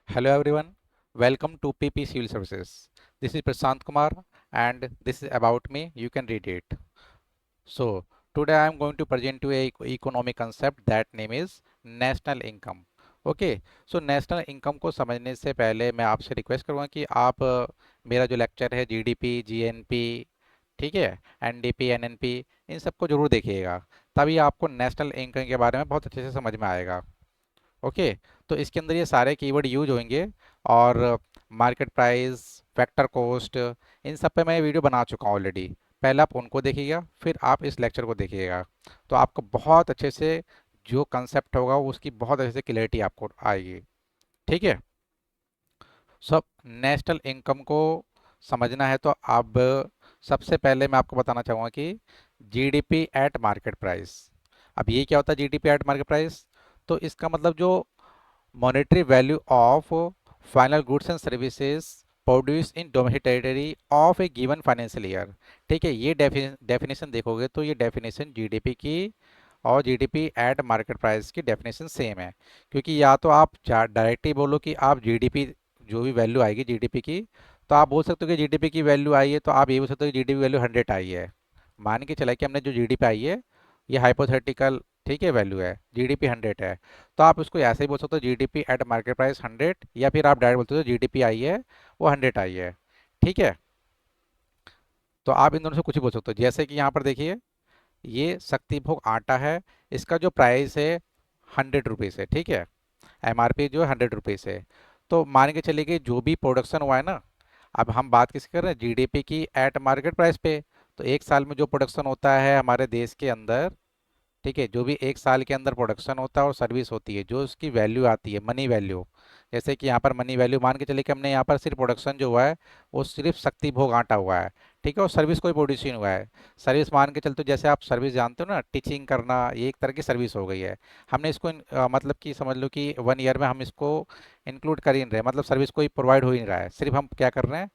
Hello everyone, welcome to PP Civil Services. This is Prashant Kumar and this is about me. You can read it. So, today I am going to present you a economic concept that name is national income. Okay so national income को समझने से पहले मैं आपसे request करूँगा कि आप मेरा जो लेक्चर है जीडीपी, जीएनपी, ठीक है, एनडीपी, एनएनपी, इन सबको जरूर देखिएगा, तभी आपको नेशनल इनकम के बारे में बहुत अच्छे से समझ में आएगा। ओके तो इसके अंदर ये सारे कीवर्ड यूज होंगे और मार्केट प्राइस, फैक्टर कॉस्ट, इन सब पे मैं वीडियो बना चुका हूँ ऑलरेडी। पहले आप उनको देखिएगा, फिर आप इस लेक्चर को देखिएगा, तो आपको बहुत अच्छे से जो कंसेप्ट होगा उसकी बहुत अच्छे से क्लैरिटी आपको आएगी। ठीक है, सब नेशनल इनकम को समझना है तो अब सबसे पहले मैं आपको बताना चाहूँगा कि जीडीपी एट मार्केट प्राइस। अब ये क्या होता है जीडीपी एट मार्केट प्राइस? तो इसका मतलब जो monetary value of final goods and services produced in domestic territory of a given financial year। ठीक है, ये डेफिनेशन देखोगे तो ये डेफिनेशन जीडीपी की और जीडीपी एट मार्केट प्राइस की डेफिनेशन सेम है, क्योंकि या तो आप डायरेक्टली बोलो कि आप जीडीपी जो भी वैल्यू आएगी जीडीपी की, तो आप बोल सकते हो कि जीडीपी की वैल्यू आई है, तो आप ये बोल सकते हो कि जीडीपी वैल्यू 100 आई है। मान के चला कि हमने जो जीडीपी आई है ये हाइपोथेटिकल, ठीक है, वैल्यू है, जीडीपी 100 है, तो आप उसको ऐसे ही बोल सकते हो जीडीपी एट मार्केट प्राइस 100, या फिर आप डायरेक्ट बोलते हो जीडीपी आई है वो 100 आई है। ठीक है, तो आप इन दोनों से कुछ ही बोल सकते हो। जैसे कि यहाँ पर देखिए, ये शक्ति भोग आटा है, इसका जो प्राइस है 100 रुपीज़ है। ठीक है, एमआरपी जो है 100 रुपीज़ है। तो मान के चलिए कि जो भी प्रोडक्शन हुआ है ना, अब हम बात किसकी कर रहे हैं, जीडीपी की एट मार्केट प्राइस पे। तो एक साल में जो प्रोडक्शन होता है हमारे देश के अंदर, ठीक है, जो भी एक साल के अंदर प्रोडक्शन होता है और सर्विस होती है, जो उसकी वैल्यू आती है मनी वैल्यू, जैसे कि यहाँ पर मनी वैल्यू मान के चलिए कि हमने यहाँ पर सिर्फ प्रोडक्शन जो हुआ है वो सिर्फ शक्ति भोग आटा हुआ है, ठीक है, और सर्विस कोई प्रोड्यूस नहीं हुआ है। सर्विस मान के चलते, जैसे आप सर्विस जानते हो ना, टीचिंग करना, ये एक तरह की सर्विस हो गई है। हमने इसको मतलब कि समझ लो कि 1 ईयर में हम इसको इंक्लूड कर ही नहीं रहे, मतलब सर्विस कोई प्रोवाइड हो ही नहीं रहा है, सिर्फ हम क्या कर रहे हैं,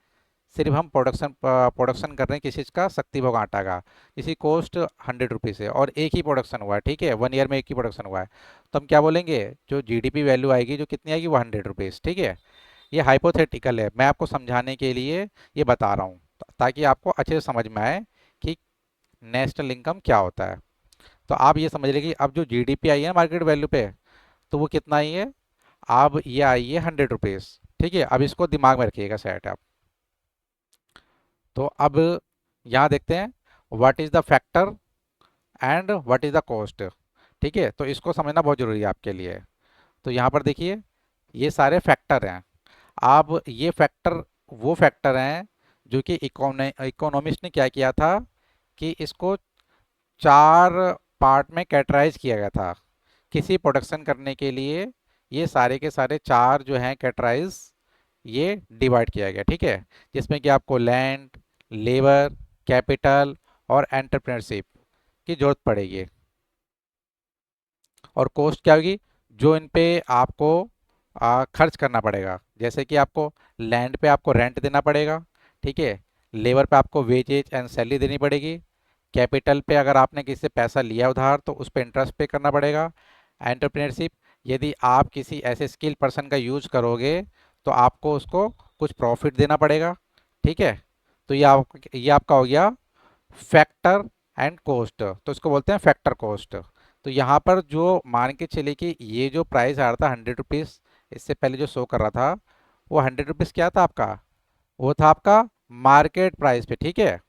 सिर्फ हम प्रोडक्शन कर रहे हैं किसी चीज़ का, शक्ति भोग आटा का, जिसकी कॉस्ट 100 रुपीज़ है और एक ही प्रोडक्शन हुआ है। ठीक है, 1 ईयर में एक ही प्रोडक्शन हुआ है, तो हम क्या बोलेंगे, जो जीडीपी वैल्यू आएगी जो कितनी आएगी वो 100 रुपीज़। ठीक है, ये हाइपोथेटिकल है, मैं आपको समझाने के लिए ये बता रहा हूँ, ताकि आपको अच्छे से समझ में आए कि नेशनल इनकम क्या होता है। तो आप ये समझ लीजिए कि अब जो जीडीपी आई है मार्केट वैल्यू पे, तो वो कितना आई है, अब ये आई है 100 रुपीज़। ठीक है, अब इसको दिमाग में रखिएगा सेट आप। तो अब यहाँ देखते हैं what is the factor and what is the cost. ठीक है, तो इसको समझना बहुत ज़रूरी है आपके लिए। तो यहाँ पर देखिए, ये सारे फैक्टर हैं। अब ये फैक्टर वो फैक्टर हैं जो कि इकोनॉमिस्ट ने क्या किया था कि इसको 4 पार्ट में कैटेगराइज किया गया था किसी प्रोडक्शन करने के लिए। ये सारे के सारे 4 जो हैं कैटेगराइज, ये डिवाइड किया गया। ठीक है, जिसमें कि आपको लैंड, लेबर, कैपिटल और एंटरप्रेन्योरशिप की जरूरत पड़ेगी। और कॉस्ट क्या होगी, जो इन पे आपको खर्च करना पड़ेगा, जैसे कि आपको लैंड पे आपको रेंट देना पड़ेगा, ठीक है, लेबर पे आपको वेजेज एंड सैलरी देनी पड़ेगी, कैपिटल पे अगर आपने किसी से पैसा लिया उधार तो उस पर इंटरेस्ट पे करना पड़ेगा, एंटरप्रेन्योरशिप, यदि आप किसी ऐसे स्किल पर्सन का यूज करोगे तो आपको उसको कुछ प्रॉफिट देना पड़ेगा। ठीक है, तो ये आपका हो गया फैक्टर एंड कॉस्ट, तो इसको बोलते हैं फैक्टर कॉस्ट। तो यहाँ पर जो मान के चले कि ये जो प्राइस आ रहा था 100 रुपीज़, इससे पहले जो शो कर रहा था वो 100 रुपीज़ क्या था आपका, वो था आपका मार्केट प्राइस पे। ठीक है,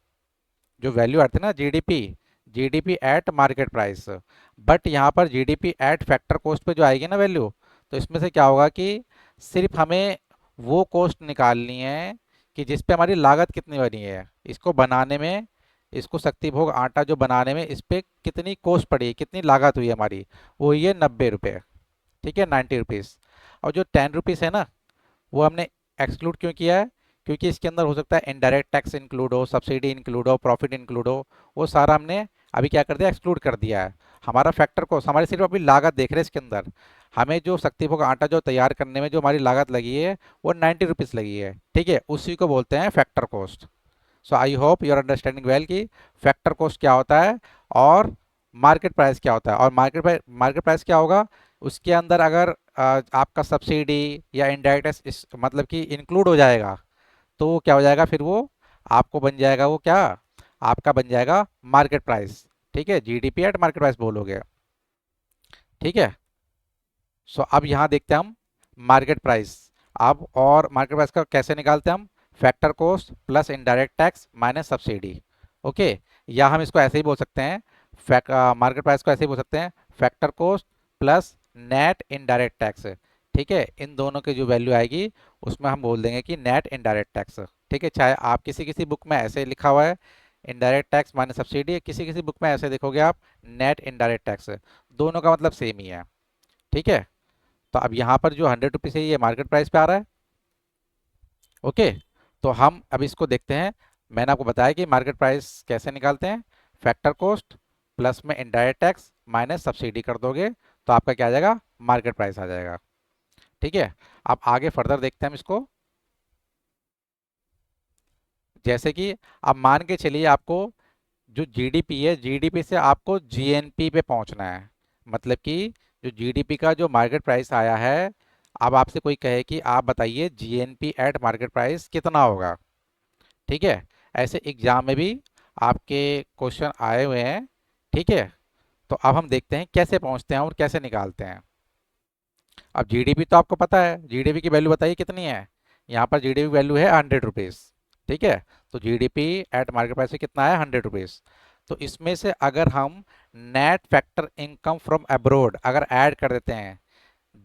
जो वैल्यू आती है ना GDP, GDP at market price, but यहाँ पर जीडीपी एट फैक्टर कॉस्ट पे जो आएगी ना वैल्यू, तो इसमें से क्या होगा कि सिर्फ हमें वो कॉस्ट निकालनी है कि जिस पे हमारी लागत कितनी बनी है इसको बनाने में, इसको शक्ति भोग आटा जो बनाने में इस पे कितनी कॉस्ट पड़ी है, कितनी लागत हुई है हमारी, वो हुई है 90 रुपये। ठीक है, 90 रुपीज़। और जो 10 रुपीज़ है ना, वो हमने एक्सक्लूड क्यों किया है, क्योंकि इसके अंदर हो सकता है इनडायरेक्ट टैक्स इंक्लूड हो, सब्सिडी इंक्लूड हो, प्रॉफिट इंक्लूड हो, वो सारा हमने अभी क्या कर दिया, एक्सक्लूड कर दिया है। हमारा फैक्टर को हमारी सिर्फ अभी लागत देख रहे हैं इसके अंदर, हमें जो शक्ति भोग आटा जो तैयार करने में जो हमारी लागत लगी है वो 90 रुपीज़ लगी है। ठीक है, उसी को बोलते हैं factor cost. So I hope you are understanding well कि फैक्टर कॉस्ट क्या होता है और मार्केट प्राइस क्या होता है। और मार्केट प्राइस क्या होगा, उसके अंदर अगर आपका सब्सिडी या इनडायरेक्ट टैक्स मतलब कि इंक्लूड हो जाएगा, तो वो क्या हो जाएगा, फिर वो आपको बन जाएगा, वो क्या आपका बन जाएगा मार्केट प्राइस। ठीक है, जीडीपी एट मार्केट प्राइस बोलोगे। ठीक है। सो अब यहाँ देखते हैं हम मार्केट प्राइस। अब और मार्केट प्राइस का कैसे निकालते हैं हम, factor cost plus indirect tax minus subsidy. Okay, या हम इसको ऐसे ही बोल सकते हैं, मार्केट प्राइस को ऐसे ही बोल सकते हैं, factor cost plus net indirect tax. ठीक है, इन दोनों की जो वैल्यू आएगी उसमें हम बोल देंगे कि नेट इनडायरेक्ट टैक्स। ठीक है, चाहे आप किसी किसी बुक में ऐसे लिखा हुआ है इनडायरेक्ट टैक्स माइनस सब्सिडी, किसी किसी बुक में ऐसे देखोगे आप नेट इनडायरेक्ट टैक्स, दोनों का मतलब सेम ही है। ठीक है, तो अब यहाँ पर जो 100 रुपीज़ है ये मार्केट प्राइस पे आ रहा है। ओके, तो हम अब इसको देखते हैं। मैंने आपको बताया कि मार्केट प्राइस कैसे निकालते हैं, फैक्टर कॉस्ट प्लस में इनडायरेक्ट टैक्स माइनस सब्सिडी कर दोगे तो आपका क्या आ जाएगा, मार्केट प्राइस आ जाएगा। ठीक है, अब आगे फर्दर देखते हैं हम इसको। जैसे कि अब मान के चलिए आपको जो जीडीपी है, जीडीपी से आपको जीएनपी पे पहुंचना है। मतलब कि जो जीडीपी का जो मार्केट प्राइस आया है, अब आपसे कोई कहे कि आप बताइए जीएनपी एट मार्केट प्राइस कितना होगा। ठीक है, ऐसे एग्जाम में भी आपके क्वेश्चन आए हुए हैं। ठीक है, तो अब हम देखते हैं कैसे पहुंचते हैं और कैसे निकालते हैं। अब जीडीपी तो आपको पता है, जीडीपी की वैल्यू बताइए कितनी है। यहाँ पर जीडीपी वैल्यू है 100 रुपीज़। ठीक है, तो जीडीपी एट मार्केट प्राइस से कितना है, 100 रुपीज़। तो इसमें से अगर हम net factor income from abroad अगर ऐड कर देते हैं,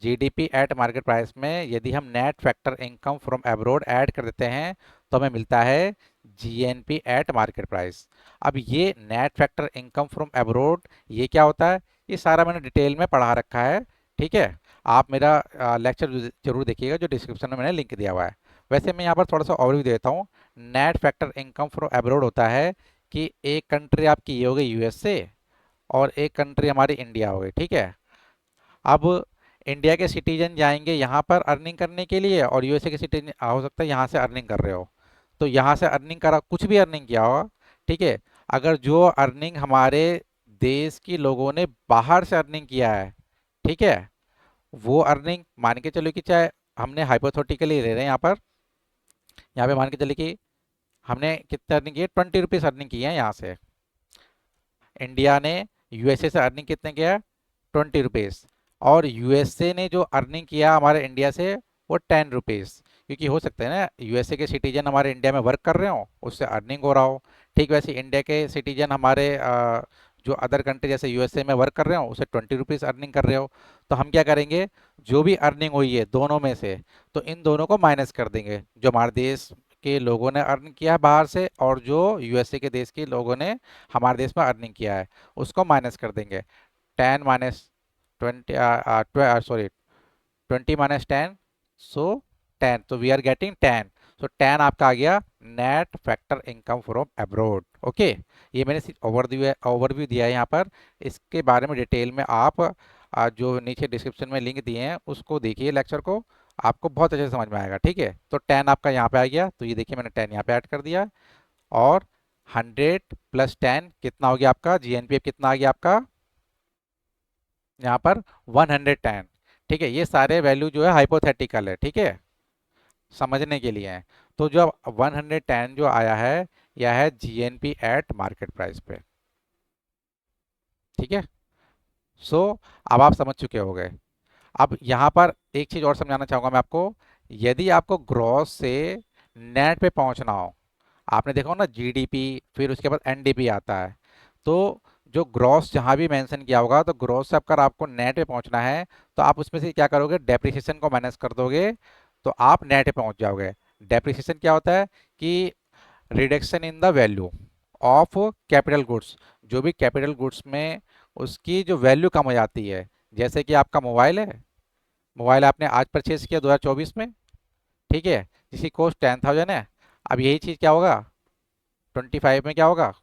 जीडीपी एट मार्केट प्राइस में यदि हम net factor income from abroad add कर देते हैं तो हमें मिलता है जीएनपी एट मार्केट प्राइस। अब ये net factor income from abroad ये क्या होता है, ये सारा मैंने डिटेल में पढ़ा रखा है। ठीक है, आप मेरा लेक्चर जरूर देखिएगा जो डिस्क्रिप्शन में मैंने लिंक दिया हुआ है। वैसे मैं यहाँ पर थोड़ा सा ओवरव्यू देता हूँ। Net factor income from abroad होता है कि एक कंट्री आपकी ये हो गई यूएसए और एक कंट्री हमारी इंडिया हो गई। ठीक है, अब इंडिया के सिटीजन जाएंगे यहाँ पर अर्निंग करने के लिए और यूएसए के सिटीजन हो सकता है यहाँ से अर्निंग कर रहे हो, तो यहाँ से अर्निंग करा, कुछ भी अर्निंग किया होगा। ठीक है, अगर जो अर्निंग हमारे देश के लोगों ने बाहर से अर्निंग किया है, ठीक है, वो अर्निंग मान के चलो कि चाहे हमने हाइपोथेटिकली ले रहे हैं यहाँ पे मान के चले कि हमने कितने अर्निंग की है, 20 रुपीज़ अर्निंग की है यहाँ से। इंडिया ने यूएसए से अर्निंग कितने किया है, 20 रुपीज़। और यूएसए ने जो अर्निंग किया हमारे इंडिया से वो 10 रुपीज़। क्योंकि हो सकता है ना यूएसए के सिटीजन हमारे इंडिया में वर्क कर रहे हो, उससे अर्निंग हो रहा हो। ठीक वैसे इंडिया के सिटीजन हमारे जो अदर कंट्री जैसे यूएसए में वर्क कर रहे हो उससे 20 रुपीज़ अर्निंग कर रहे हो। तो हम क्या करेंगे, जो भी अर्निंग हुई है दोनों में से, तो इन दोनों को माइनस कर देंगे, जो हमारे देश के लोगों ने अर्न किया है बाहर से और जो यूएसए के देश के लोगों ने हमारे देश में अर्निंग किया है उसको माइनस कर देंगे। 10 - 20 सॉरी 20 - 10, सो 10, तो वी आर गेटिंग 10। सो 10 आपका आ गया net factor income from abroad. Okay, ये मैंने सिर्फ ओवरव्यू दिया है यहाँ पर। इसके बारे में डिटेल में आप जो नीचे डिस्क्रिप्शन में लिंक दिए हैं उसको देखिए लेक्चर को, आपको बहुत अच्छे से समझ में आएगा। ठीक है, तो 10 आपका यहाँ पे आ गया, तो ये देखिए मैंने 10 यहाँ पे ऐड कर दिया। और 100 + 10 कितना हो गया आपका, जीएनपी कितना आ गया आपका यहाँ पर 110। ठीक है, ये सारे वैल्यू जो है हाइपोथेटिकल है। ठीक है, समझने के लिए है। तो जो अब 110 जो आया है यह है जीएनपी एट मार्केट प्राइस पे। ठीक है, सो अब आप समझ चुके हो गए। अब यहाँ पर एक चीज़ और समझाना चाहूँगा मैं आपको। यदि आपको ग्रॉस से नेट पे पहुँचना हो, आपने देखा हो ना जीडीपी फिर उसके बाद एनडीपी आता है, तो जो ग्रॉस जहाँ भी मेंशन किया होगा तो ग्रॉस से अगर आपको नेट पे पहुँचना है तो आप उसमें से क्या करोगे, डेप्रिसिएशन को माइनस कर दोगे तो आप नेट पे पहुँच जाओगे। डेप्रिसिएशन क्या होता है कि reduction in the value of capital goods, जो भी कैपिटल गुड्स में उसकी जो वैल्यू कम हो जाती है। जैसे कि आपका मोबाइल है, मोबाइल आपने आज परचेज किया 2024 में, ठीक है, जिसकी कॉस्ट 10,000 है। अब यही चीज़ क्या होगा 25 में, क्या होगा,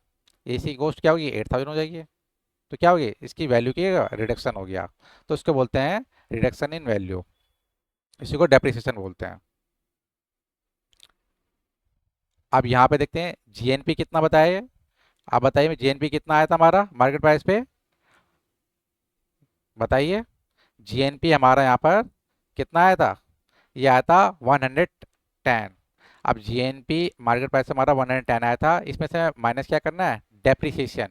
इसकी कॉस्ट क्या होगी 8,000 हो जाएगी। तो क्या होगी, इसकी वैल्यू की रिडक्शन हो गया, तो इसको बोलते हैं रिडक्शन इन वैल्यू, इसी को डेप्रिसिएशन बोलते हैं। अब यहाँ पे देखते हैं जीएनपी कितना बताया है। आप बताइए जीएनपी कितना आया था हमारा मार्केट प्राइस पे, बताइए। जीएनपी हमारा यहाँ पर कितना आया था, ये आया था 110। अब जीएनपी मार्केट प्राइस हमारा 110 आया था, इसमें से माइनस क्या करना है, डेप्रिसिएशन,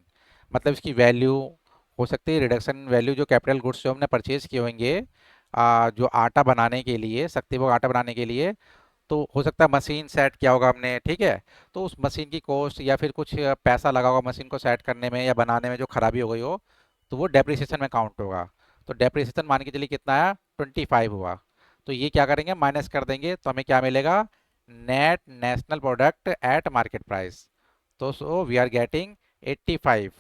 मतलब इसकी वैल्यू हो सकती है, रिडक्शन वैल्यू जो कैपिटल गुड्स जो हमने परचेज किए होंगे जो आटा बनाने के लिए, शक्तिभोग आटा बनाने के लिए, तो हो सकता है मशीन सेट किया होगा हमने, ठीक है, तो उस मशीन की कॉस्ट या फिर कुछ पैसा लगा होगा मशीन को सेट करने में या बनाने में, जो खराबी हो गई हो, तो वो डेप्रिसिएशन में काउंट होगा। तो डेप्रिसिएशन मान के चलिए कितना आया, 25 हुआ। तो ये क्या करेंगे, माइनस कर देंगे, तो हमें क्या मिलेगा, net national product at market price. तो सो वी आर गेटिंग 85,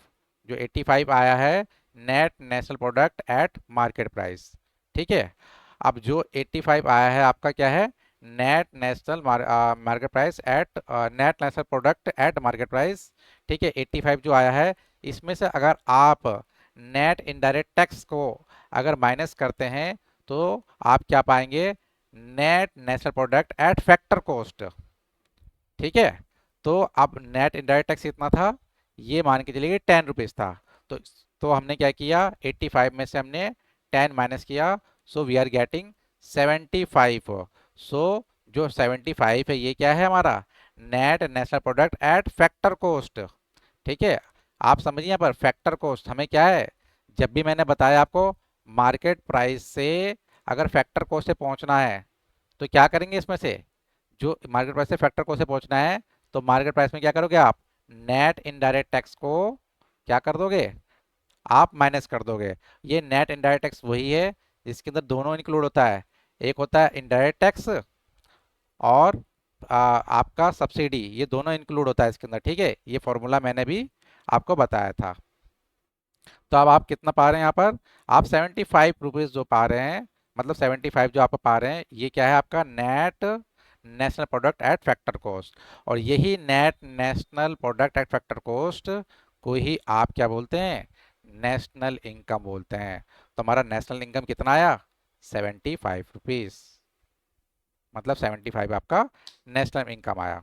जो 85 आया है net national product at market price. ठीक है, अब जो 85 आया है आपका क्या है, net national market price at net national product at market price. ठीक है, 85 जो आया है, इसमें से अगर आप नेट इनडायरेक्ट टैक्स को अगर माइनस करते हैं तो आप क्या पाएंगे, net national product eight factor cost. ठीक है, तो अब नेट इनडायरेक्ट टैक्स कितना था, ये मान के चलिए 10 रुपीज़ था। तो तो हमने क्या किया, 85 में से हमने 10 माइनस किया, सो वी आर गेटिंग 75। सो जो 75 है ये क्या है हमारा, net national product eight factor cost. ठीक है, आप समझिए यहाँ पर फैक्टर कॉस्ट हमें क्या है, जब भी मैंने बताया आपको मार्केट प्राइस से अगर फैक्टर कॉस्ट से पहुंचना है तो क्या करेंगे, इसमें से जो मार्केट प्राइस से फैक्टर कॉस्ट से पहुंचना है, तो मार्केट प्राइस में क्या करोगे आप, नेट इनडायरेक्ट टैक्स को क्या कर दोगे, आप माइनस कर दोगे। ये नेट इनडायरेक्ट टैक्स वही है जिसके अंदर दोनों इंक्लूड होता है, एक होता है इनडायरेक्ट टैक्स और आपका सब्सिडी, ये दोनों इंक्लूड होता है इसके अंदर। ठीक है, ये फॉर्मूला मैंने भी आपको बताया था। तो अब आप कितना पा रहे हैं यहाँ पर, आप 75 रुपीज़ जो पा रहे हैं, मतलब 75 जो आप पा रहे हैं, ये क्या है आपका net national product eight factor cost. और यही net national product eight factor cost को ही आप क्या बोलते हैं, नेशनल इनकम बोलते हैं। तो हमारा नेशनल इनकम कितना आया, 75 रुपीज़, मतलब 75 आपका नेशनल इनकम आया।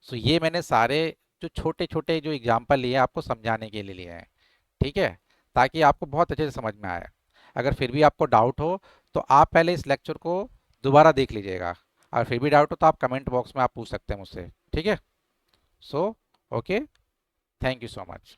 सो ये मैंने सारे जो छोटे छोटे जो एग्जाम्पल लिए आपको समझाने के लिए लिए हैं। ठीक है, ताकि आपको बहुत अच्छे से समझ में आए। अगर फिर भी आपको डाउट हो तो आप पहले इस लेक्चर को दोबारा देख लीजिएगा, और फिर भी डाउट हो तो आप कमेंट बॉक्स में आप पूछ सकते हैं मुझसे। ठीक है, so okay, thank you so much.